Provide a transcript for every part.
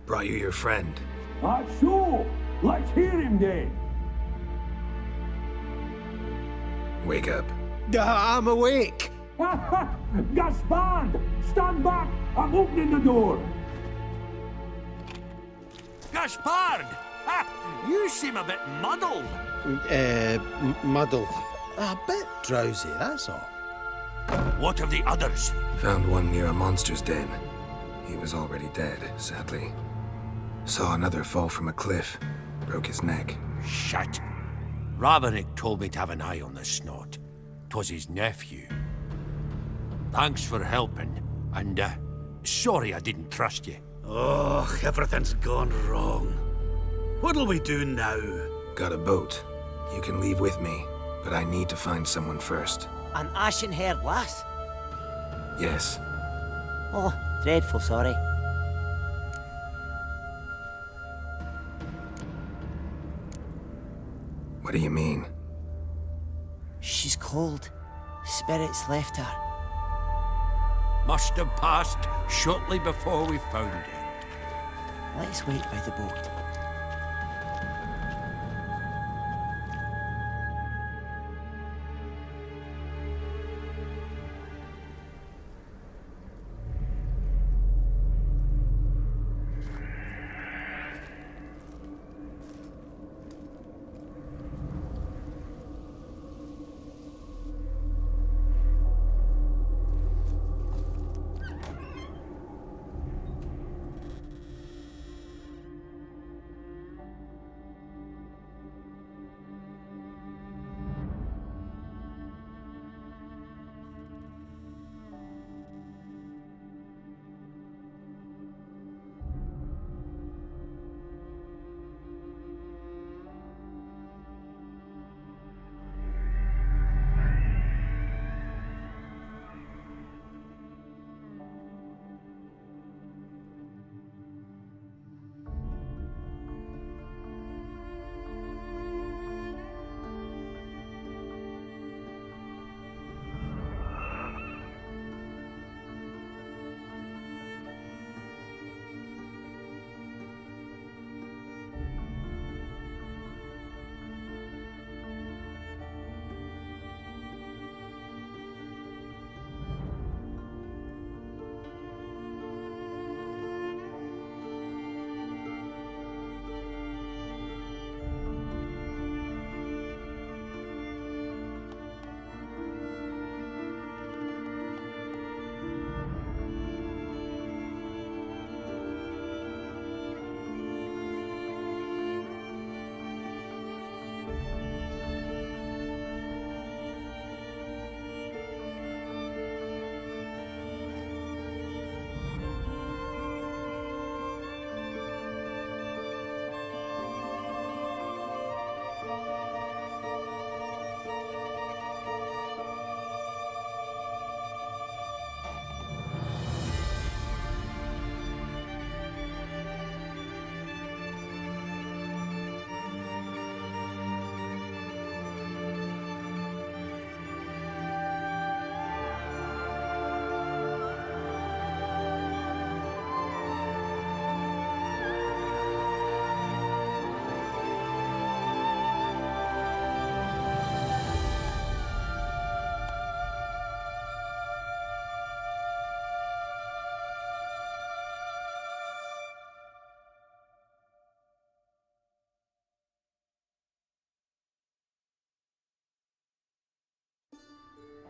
Brought you your friend. So, let's hear him then. Wake up. I'm awake. Gaspard! Stand back! I'm opening the door. Gaspard! Ha! You seem a bit muddled. Muddled. A bit drowsy, that's all. What of the others? Found one near a monster's den. He was already dead, sadly. Saw another fall from a cliff. Broke his neck. Shit. Ravenick told me to have an eye on the snot. 'Twas his nephew. Thanks for helping, and, sorry I didn't trust you. Oh, everything's gone wrong. What'll we do now? Got a boat. You can leave with me, but I need to find someone first. An ashen-haired lass? Yes. Oh, dreadful sorry. What do you mean? She's cold. Spirits left her. Must have passed shortly before we found her. Let's wait by the boat.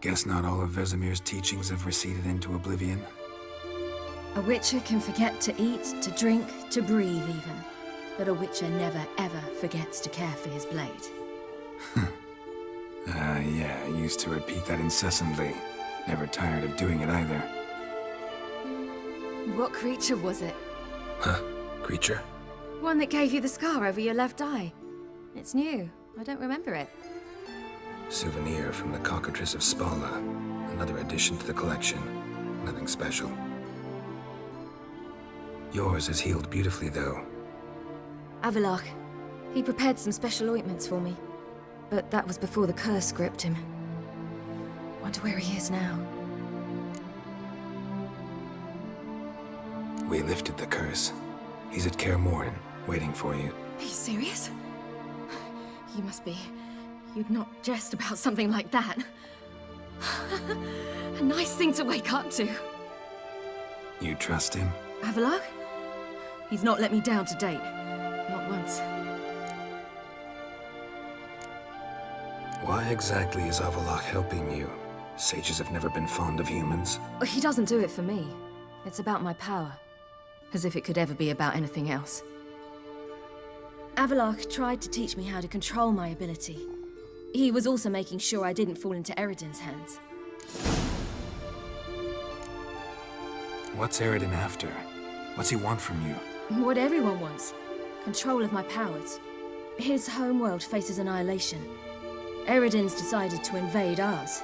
Guess not all of Vesemir's teachings have receded into oblivion. A witcher can forget to eat, to drink, to breathe even. But a witcher never ever forgets to care for his blade. Yeah, I used to repeat that incessantly. Never tired of doing it either. What creature was it? Huh? Creature? One that gave you the scar over your left eye. It's new. I don't remember it. Souvenir from the Cockatrice of Spala. Another addition to the collection. Nothing special. Yours is healed beautifully, though. Avallac'h. He prepared some special ointments for me. But that was before the curse gripped him. Wonder where he is now. We lifted the curse. He's at Kaermorhen, waiting for you. Are you serious? You must be. You'd not jest about something like that. A nice thing to wake up to. You trust him? Avallac'h? He's not let me down to date. Not once. Why exactly is Avallac'h helping you? Sages have never been fond of humans. He doesn't do it for me. It's about my power. As if it could ever be about anything else. Avallac'h tried to teach me how to control my ability. He was also making sure I didn't fall into Eredin's hands. What's Eredin after? What's he want from you? What everyone wants. Control of my powers. His homeworld faces annihilation. Eredin's decided to invade ours.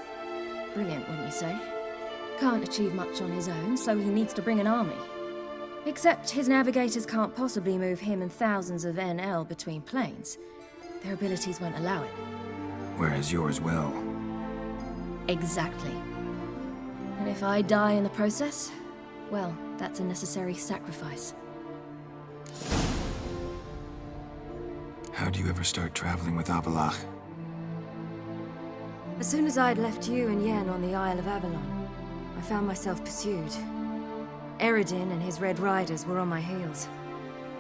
Brilliant, wouldn't you say? Can't achieve much on his own, so he needs to bring an army. Except his navigators can't possibly move him and thousands of NL between planes. Their abilities won't allow it. Whereas yours will. Exactly. And if I die in the process, well, that's a necessary sacrifice. How'd you ever start traveling with Avallac'h? As soon as I'd left you and Yen on the Isle of Avalon, I found myself pursued. Eredin and his Red Riders were on my heels.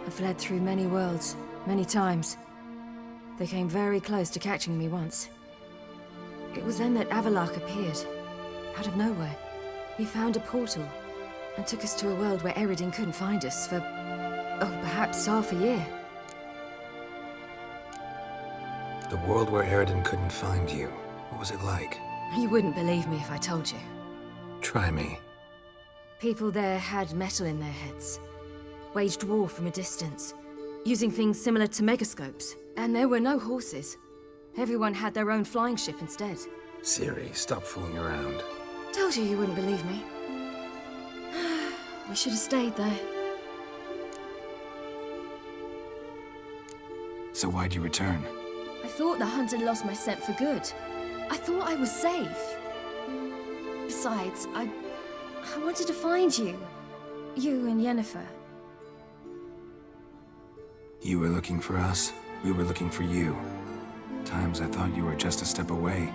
I fled through many worlds, many times. They came very close to catching me once. It was then that Avallac'h appeared, out of nowhere. He found a portal, and took us to a world where Eredin couldn't find us for, perhaps half a year. The world where Eredin couldn't find you. What was it like? You wouldn't believe me if I told you. Try me. People there had metal in their heads, waged war from a distance, using things similar to megascopes. And there were no horses. Everyone had their own flying ship instead. Ciri, stop fooling around. Told you wouldn't believe me. We should have stayed there. So why'd you return? I thought the hunt had lost my scent for good. I thought I was safe. Besides, I wanted to find you. You and Yennefer. You were looking for us, we were looking for you. Times I thought you were just a step away.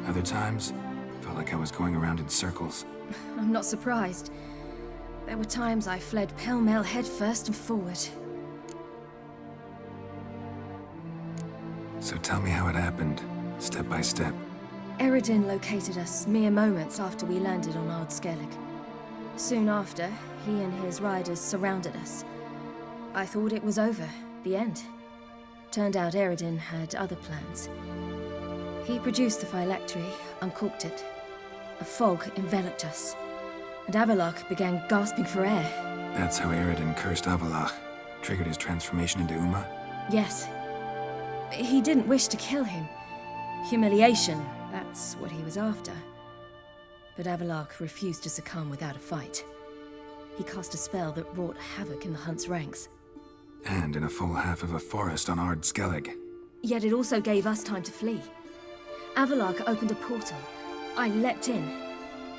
Other times, felt like I was going around in circles. I'm not surprised. There were times I fled pell-mell headfirst and forward. So tell me how it happened, step by step. Eredin located us mere moments after we landed on Ard Skellig. Soon after, he and his riders surrounded us. I thought it was over, the end. Turned out Eredin had other plans. He produced the phylactery, uncorked it. A fog enveloped us, and Avallac'h began gasping for air. That's how Eredin cursed Avallac'h, triggered his transformation into Uma? Yes. He didn't wish to kill him. Humiliation, that's what he was after. But Avallac'h refused to succumb without a fight. He cast a spell that wrought havoc in the hunt's ranks. And in a full half of a forest on Ard Skellig. Yet it also gave us time to flee. Avallac'h opened a portal. I leapt in.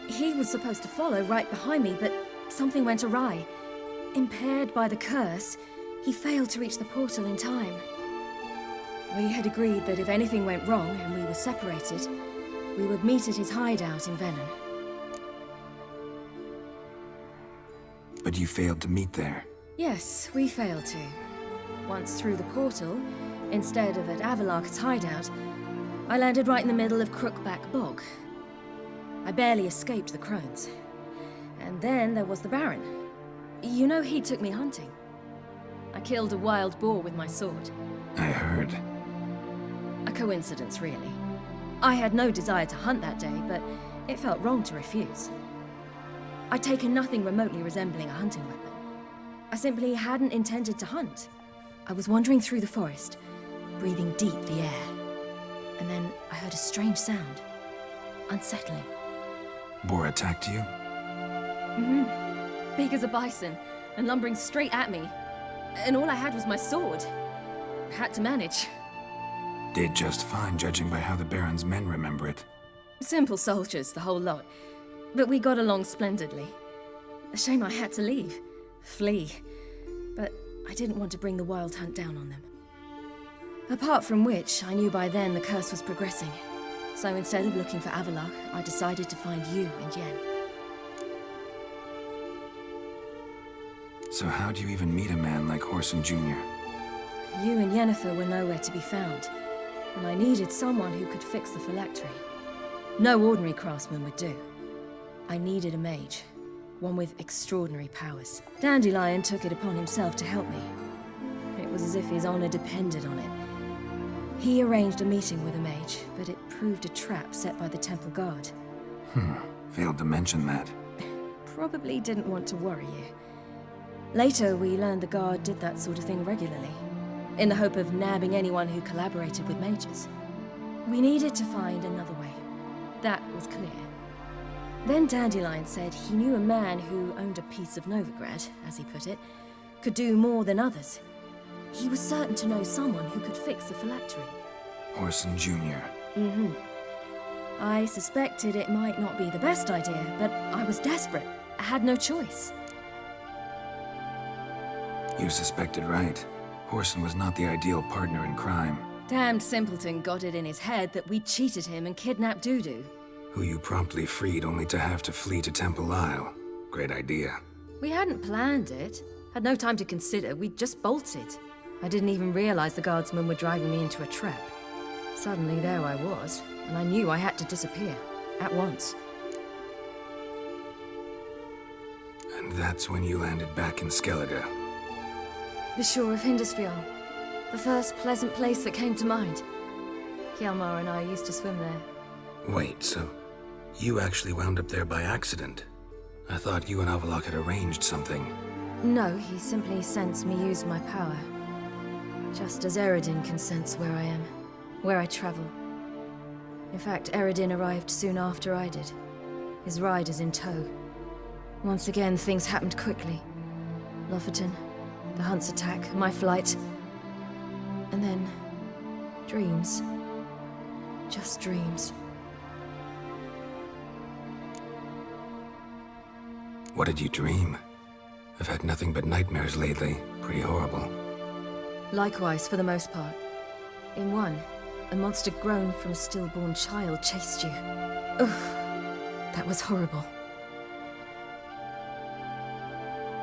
He was supposed to follow right behind me, but something went awry. Impaired by the curse, he failed to reach the portal in time. We had agreed that if anything went wrong and we were separated, we would meet at his hideout in Venom. But you failed to meet there. Yes, we failed to. Once through the portal, instead of at Avallac'h's hideout, I landed right in the middle of Crookback Bog. I barely escaped the crones. And then there was the Baron. You know, he took me hunting. I killed a wild boar with my sword. I heard. A coincidence, really. I had no desire to hunt that day, but it felt wrong to refuse. I'd taken nothing remotely resembling a hunting weapon. I simply hadn't intended to hunt. I was wandering through the forest, breathing deep the air. And then I heard a strange sound. Unsettling. Boar attacked you? Mm-hmm. Big as a bison, and lumbering straight at me. And all I had was my sword. Had to manage. Did just fine, judging by how the Baron's men remember it. Simple soldiers, the whole lot. But we got along splendidly. A shame I had to leave. Flee. but I didn't want to bring the Wild Hunt down on them. Apart from which, I knew by then the curse was progressing. So instead of looking for Avallac'h, I decided to find you and Yen. So how'd you even meet a man like Whoreson Jr.? You and Yennefer were nowhere to be found, and I needed someone who could fix the phylactery. No ordinary craftsman would do. I needed a mage, one with extraordinary powers. Dandelion took it upon himself to help me. It was as if his honor depended on it. He arranged a meeting with a mage, but it proved a trap set by the temple guard. Failed to mention that. Probably didn't want to worry you. Later, we learned the guard did that sort of thing regularly, in the hope of nabbing anyone who collaborated with mages. We needed to find another way. That was clear. Then Dandelion said he knew a man who owned a piece of Novigrad, as he put it, could do more than others. He was certain to know someone who could fix the phylactery. Whoreson Jr. I suspected it might not be the best idea, but I was desperate. I had no choice. You suspected right. Whoreson was not the ideal partner in crime. Damned simpleton got it in his head that we cheated him and kidnapped Dudu. Who you promptly freed only to have to flee to Temple Isle. Great idea. We hadn't planned it. Had no time to consider. We just bolted. I didn't even realize the guardsmen were driving me into a trap. Suddenly there I was, and I knew I had to disappear. At once. And that's when you landed back in Skellige. The shore of Hindisfjall. The first pleasant place that came to mind. Hjalmar and I used to swim there. Wait, so you actually wound up there by accident? I thought you and Avallac'h had arranged something. No, he simply sensed me use my power. Just as Eredin can sense where I am, where I travel. In fact, Eredin arrived soon after I did. His riders in tow. Once again, things happened quickly. Lofoten, the hunt's attack, my flight. And then, dreams. Just dreams. What did you dream? I've had nothing but nightmares lately. Pretty horrible. Likewise, for the most part. In one, a monster grown from a stillborn child chased you. Ugh, that was horrible.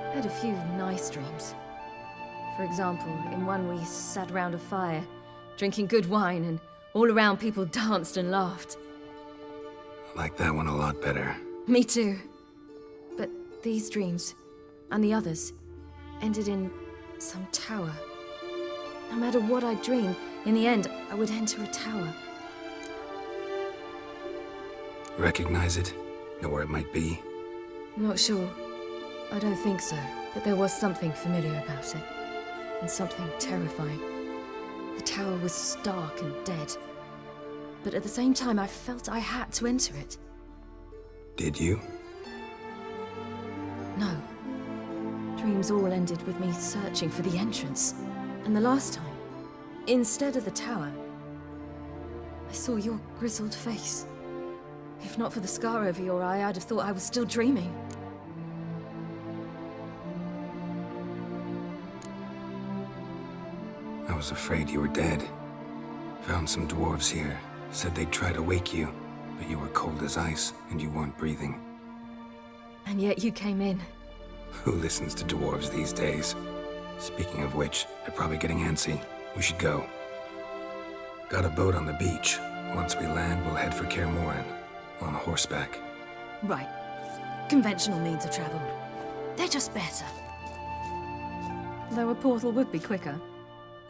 I had a few nice dreams. For example, in one we sat around a fire, drinking good wine, and all around people danced and laughed. Like that one a lot better. Me too. But these dreams, and the others, ended in some tower. No matter what I dreamed, in the end, I would enter a tower. Recognize it? Know where it might be? Not sure. I don't think so. But there was something familiar about it. And something terrifying. The tower was stark and dead. But at the same time, I felt I had to enter it. Did you? No. Dreams all ended with me searching for the entrance. And the last time, instead of the tower, I saw your grizzled face. If not for the scar over your eye, I'd have thought I was still dreaming. I was afraid you were dead. Found some dwarves here. Said they'd try to wake you, but you were cold as ice and you weren't breathing. And yet you came in. Who listens to dwarves these days? Speaking of which, they're probably getting antsy. We should go. Got a boat on the beach. Once we land, we'll head for Kaermorhen. On horseback. Right. Conventional means of travel. They're just better. Though a portal would be quicker.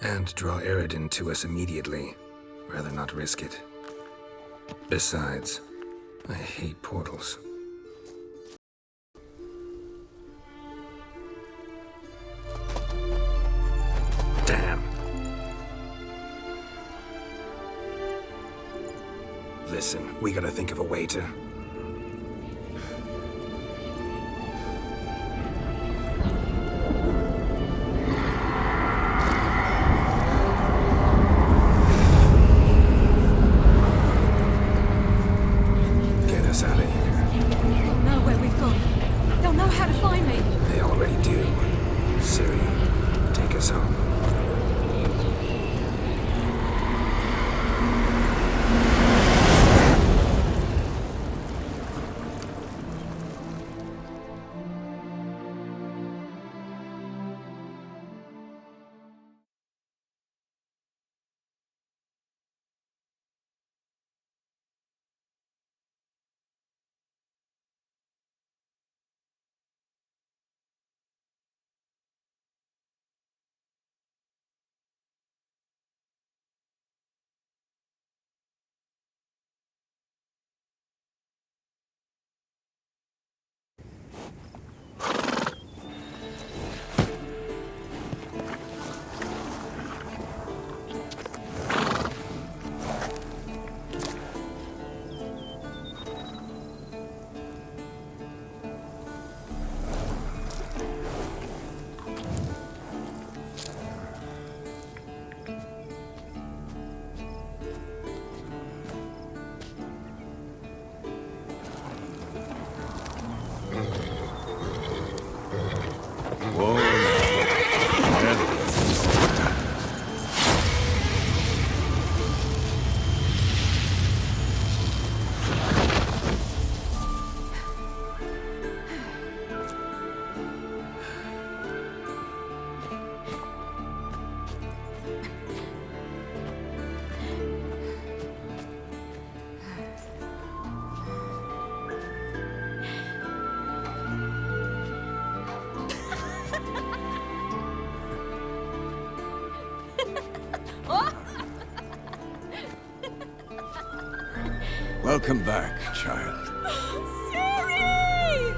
And draw Eredin to us immediately. Rather not risk it. Besides, I hate portals. Damn. Listen, we gotta think of a way to... Get us out of here. They'll know where we've gone. They'll know how to find me. They already do. Ciri, Welcome back, child. Ciri!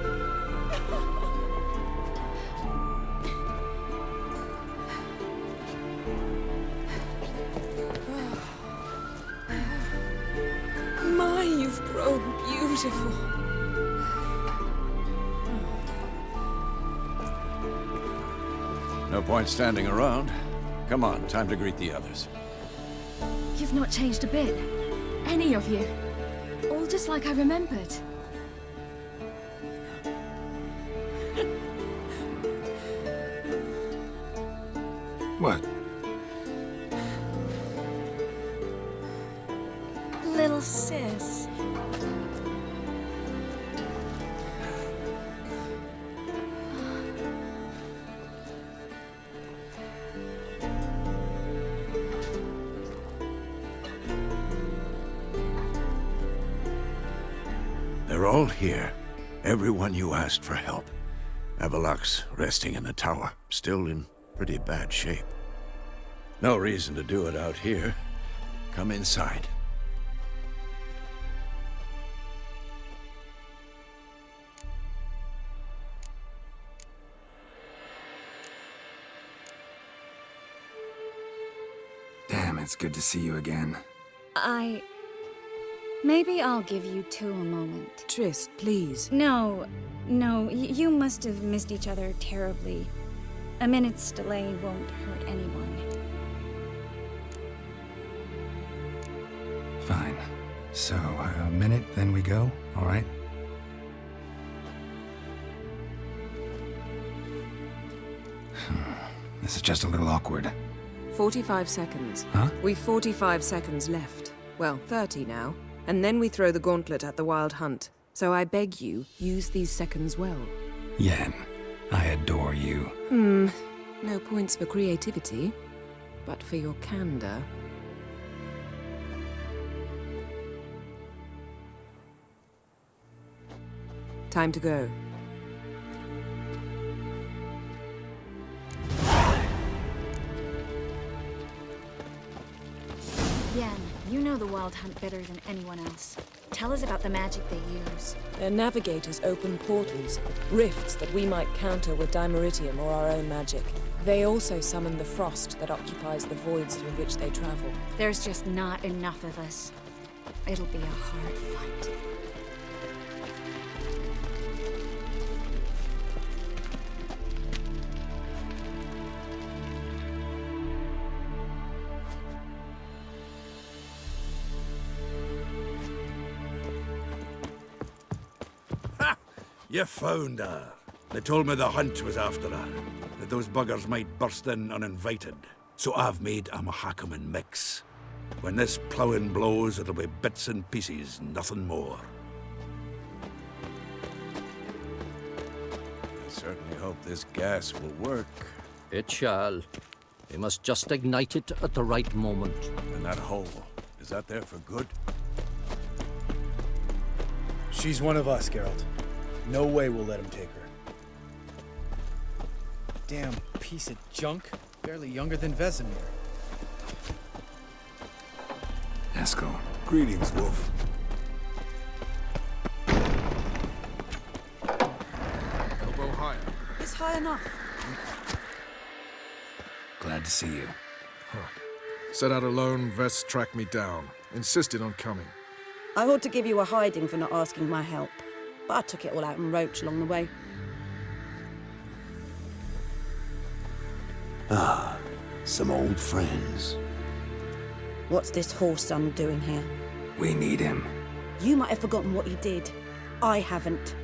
My, you've grown beautiful. No point standing around. Come on, time to greet the others. You've not changed a bit. Any of you. All just like I remembered. What? Little sis. They're all here. Everyone you asked for help. Avalok's resting in the tower, still in pretty bad shape. No reason to do it out here. Come inside. Damn, it's good to see you again. Maybe I'll give you two a moment. Triss, please. No, you must have missed each other terribly. A minute's delay won't hurt anyone. Fine. So, a minute, then we go, all right? This is just a little awkward. 45 seconds. Huh? We've 45 seconds left. Well, 30 now. And then we throw the gauntlet at the Wild Hunt. So I beg you, use these seconds well. Yen, I adore you. No points for creativity, but for your candor. Time to go. Yen, you know the Wild Hunt better than anyone else. Tell us about the magic they use. Their navigators open portals, rifts that we might counter with dimeritium or our own magic. They also summon the frost that occupies the voids through which they travel. There's just not enough of us. It'll be a hard fight. You found her. They told me the hunt was after her, that those buggers might burst in uninvited. So I've made a Mahakaman mix. When this ploughing blows, it'll be bits and pieces, nothing more. I certainly hope this gas will work. It shall. We must just ignite it at the right moment. And that hole, is that there for good? She's one of us, Geralt. No way we'll let him take her. Damn piece of junk. Barely younger than Vesemir. Eskel. Greetings, Wolf. Elbow higher. It's high enough. Glad to see you. Set out alone, Vest tracked me down. Insisted on coming. I ought to give you a hiding for not asking my help, but I took it all out in Roach along the way. Ah, some old friends. What's this horse son doing here? We need him. You might have forgotten what he did. I haven't.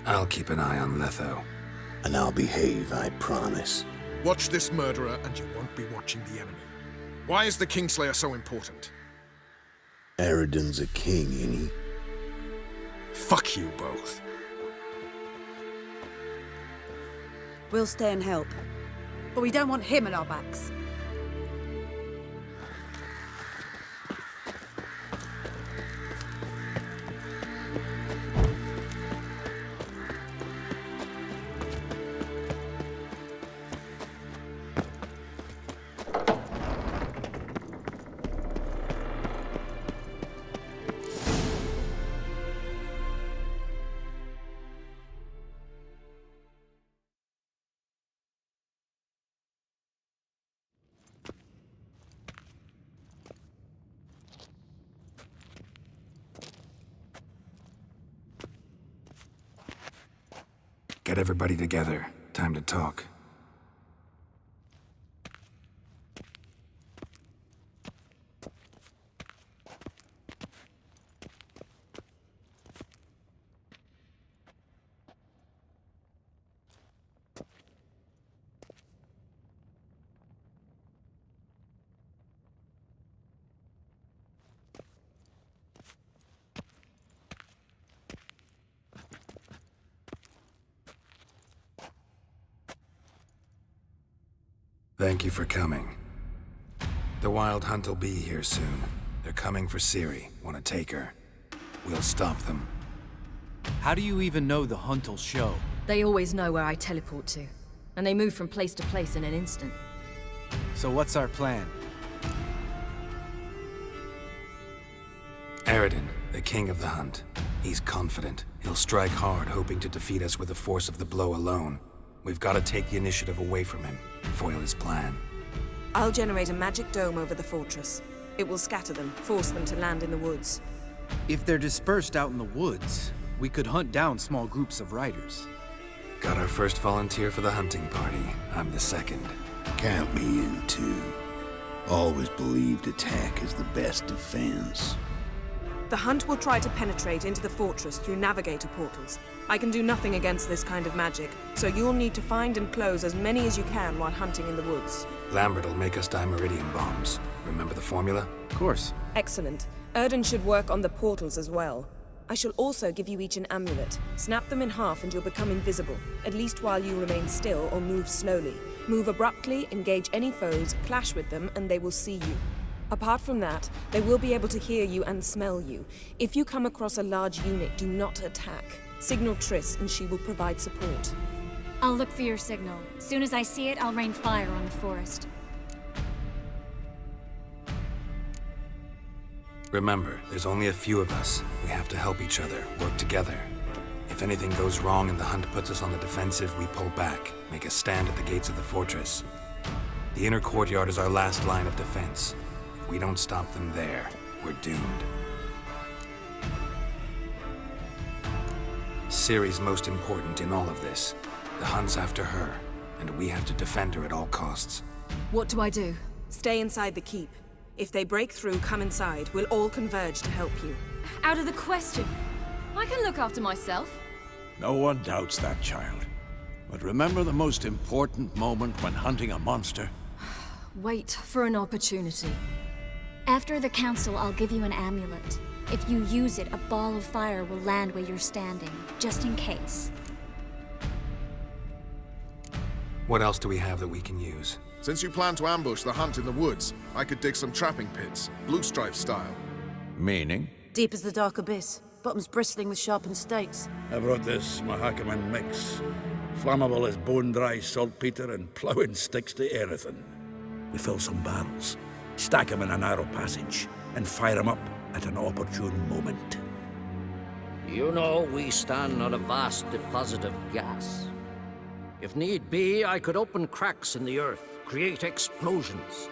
I'll keep an eye on Letho. And I'll behave, I promise. Watch this murderer and you won't be watching the enemy. Why is the Kingslayer so important? Eridan's a king, ain't he? Fuck you both. We'll stay and help. But we don't want him at our backs. Get everybody together. Time to talk. Thank you for coming. The Wild Hunt will be here soon. They're coming for Ciri. Want to take her. We'll stop them. How do you even know the hunt will show? They always know where I teleport to, and they move from place to place in an instant. So what's our plan? Eredin, the king of the hunt. He's confident. He'll strike hard, hoping to defeat us with the force of the blow alone. We've got to take the initiative away from him, foil his plan. I'll generate a magic dome over the fortress. It will scatter them, force them to land in the woods. If they're dispersed out in the woods, we could hunt down small groups of riders. Got our first volunteer for the hunting party. I'm the second. Count me in, too. Always believed attack is the best defense. The hunt will try to penetrate into the fortress through navigator portals. I can do nothing against this kind of magic, so you'll need to find and close as many as you can while hunting in the woods. Lambert will make us dimeridium bombs. Remember the formula? Of course. Excellent. Erden should work on the portals as well. I shall also give you each an amulet. Snap them in half and you'll become invisible, at least while you remain still or move slowly. Move abruptly, engage any foes, clash with them, and they will see you. Apart from that, they will be able to hear you and smell you. If you come across a large unit, do not attack. Signal Triss and she will provide support. I'll look for your signal. Soon as I see it, I'll rain fire on the forest. Remember, there's only a few of us. We have to help each other, work together. If anything goes wrong and the hunt puts us on the defensive, we pull back, make a stand at the gates of the fortress. The inner courtyard is our last line of defense. If we don't stop them there, we're doomed. Ciri's most important in all of this. The hunt's after her, and we have to defend her at all costs. What do I do? Stay inside the keep. If they break through, come inside. We'll all converge to help you. Out of the question. I can look after myself. No one doubts that, child. But remember the most important moment when hunting a monster? Wait for an opportunity. After the council, I'll give you an amulet. If you use it, a ball of fire will land where you're standing, just in case. What else do we have that we can use? Since you plan to ambush the hunt in the woods, I could dig some trapping pits, blue stripe style. Meaning? Deep as the dark abyss, bottoms bristling with sharpened stakes. I brought this Mahakaman mix. Flammable as bone-dry saltpeter and ploughing sticks to everything. We fill some barrels, stack them in a narrow passage, and fire them up at an opportune moment. You know, we stand on a vast deposit of gas. If need be, I could open cracks in the earth, create explosions.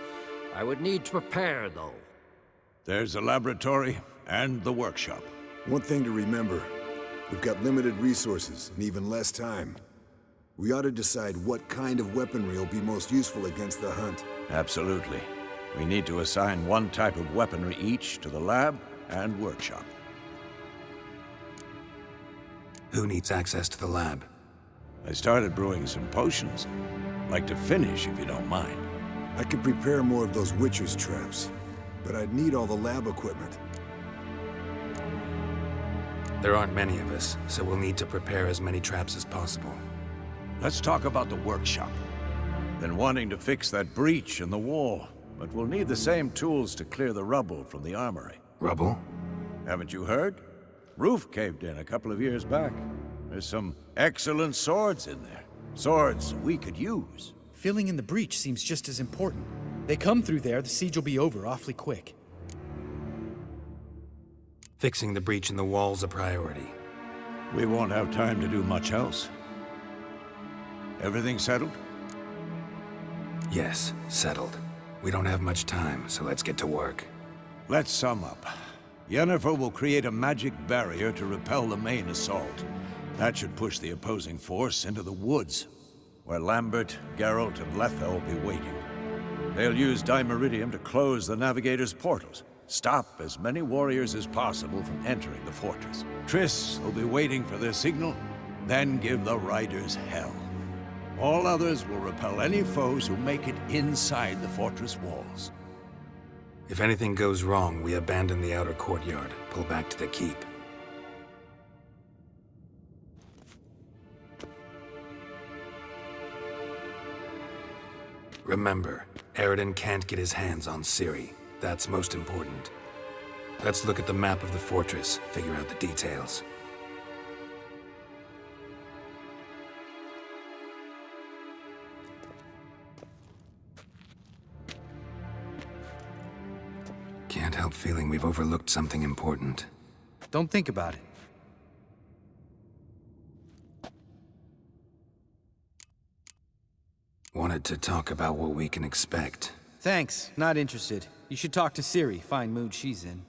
I would need to prepare, though. There's a laboratory and the workshop. One thing to remember, we've got limited resources and even less time. We ought to decide what kind of weaponry will be most useful against the hunt. Absolutely. We need to assign one type of weaponry each to the lab and workshop. Who needs access to the lab? I started brewing some potions. Like to finish, if you don't mind. I could prepare more of those witcher's traps, but I'd need all the lab equipment. There aren't many of us, so we'll need to prepare as many traps as possible. Let's talk about the workshop. Been wanting to fix that breach in the wall, but we'll need the same tools to clear the rubble from the armory. Rubble? Haven't you heard? Roof caved in a couple of years back. There's some excellent swords in there. Swords we could use. Filling in the breach seems just as important. They come through there, the siege will be over awfully quick. Fixing the breach in the wall's a priority. We won't have time to do much else. Everything settled? Yes, settled. We don't have much time, so let's get to work. Let's sum up. Yennefer will create a magic barrier to repel the main assault. That should push the opposing force into the woods, where Lambert, Geralt, and Letha will be waiting. They'll use Dimeridium to close the Navigator's portals, stop as many warriors as possible from entering the fortress. Triss will be waiting for their signal, then give the riders hell. All others will repel any foes who make it inside the fortress walls. If anything goes wrong, we abandon the outer courtyard, pull back to the keep. Remember, Eredin can't get his hands on Ciri. That's most important. Let's look at the map of the fortress, figure out the details. Can't help feeling we've overlooked something important. Don't think about it. Wanted to talk about what we can expect. Thanks, not interested. You should talk to Ciri, fine mood she's in.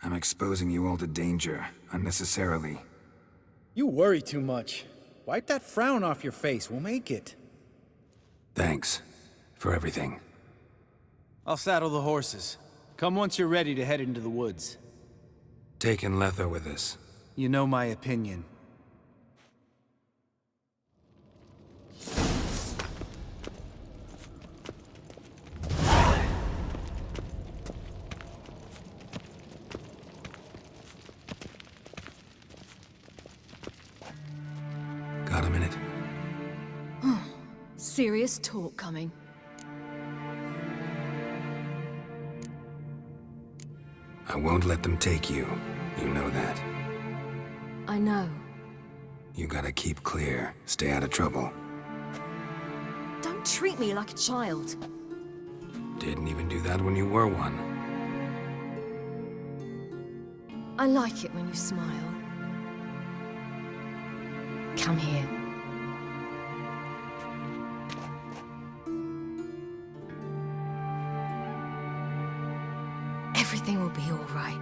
I'm exposing you all to danger, unnecessarily. You worry too much. Wipe that frown off your face, we'll make it. Thanks for everything. I'll saddle the horses. Come once you're ready to head into the woods. Taking Letha with us. You know my opinion. Got a minute? Serious talk coming. I won't let them take you. You know that. I know. You gotta keep clear. Stay out of trouble. Don't treat me like a child. Didn't even do that when you were one. I like it when you smile. Come here. Everything will be all right.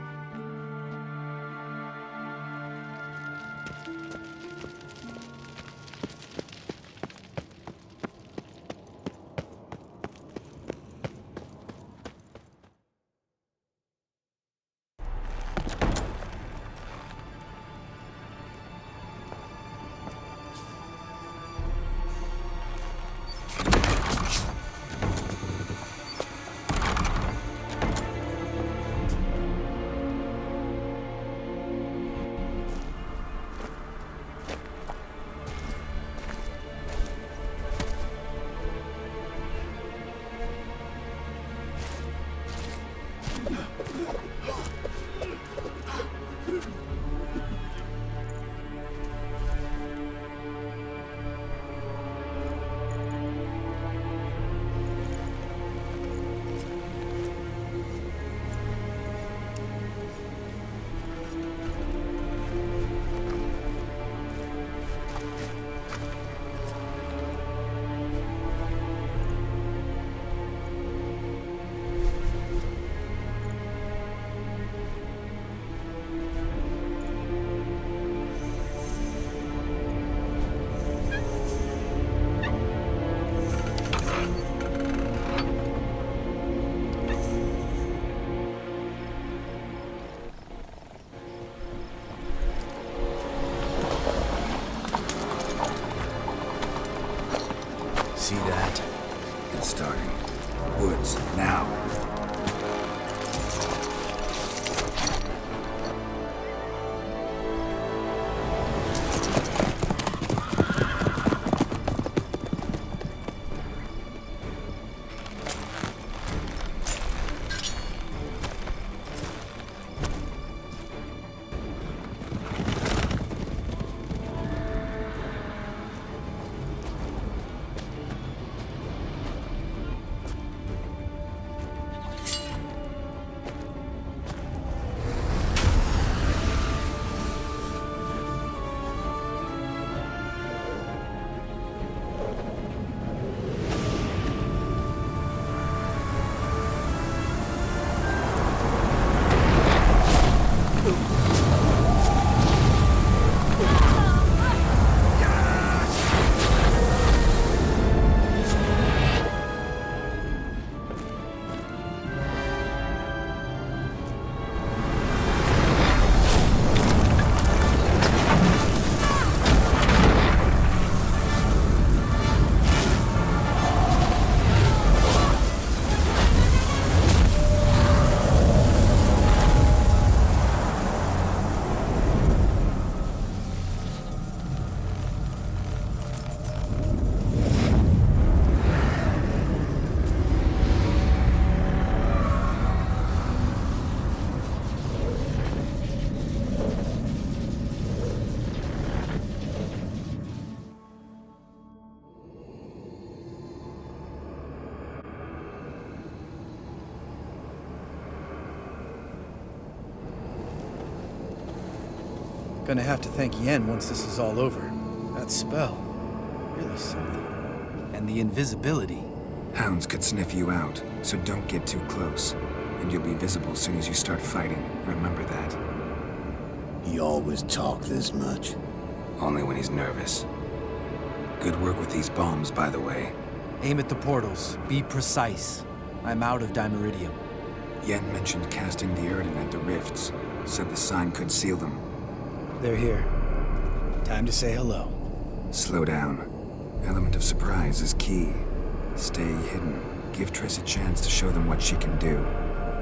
See that? It's starting. Woods, now. Gonna have to thank Yen once this is all over. That spell, really something. And the invisibility. Hounds could sniff you out, so don't get too close. And you'll be visible as soon as you start fighting. Remember that. He always talk this much? Only when he's nervous. Good work with these bombs, by the way. Aim at the portals. Be precise. I'm out of dimeridium. Yen mentioned casting the Erden at the rifts. Said the sign could seal them. They're here. Time to say hello. Slow down. Element of surprise is key. Stay hidden. Give Triss a chance to show them what she can do.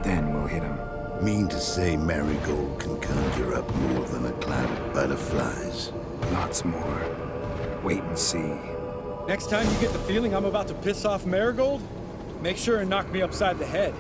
Then we'll hit him. Mean to say Marigold can conjure up more than a cloud of butterflies? Lots more. Wait and see. Next time you get the feeling I'm about to piss off Marigold, make sure and knock me upside the head.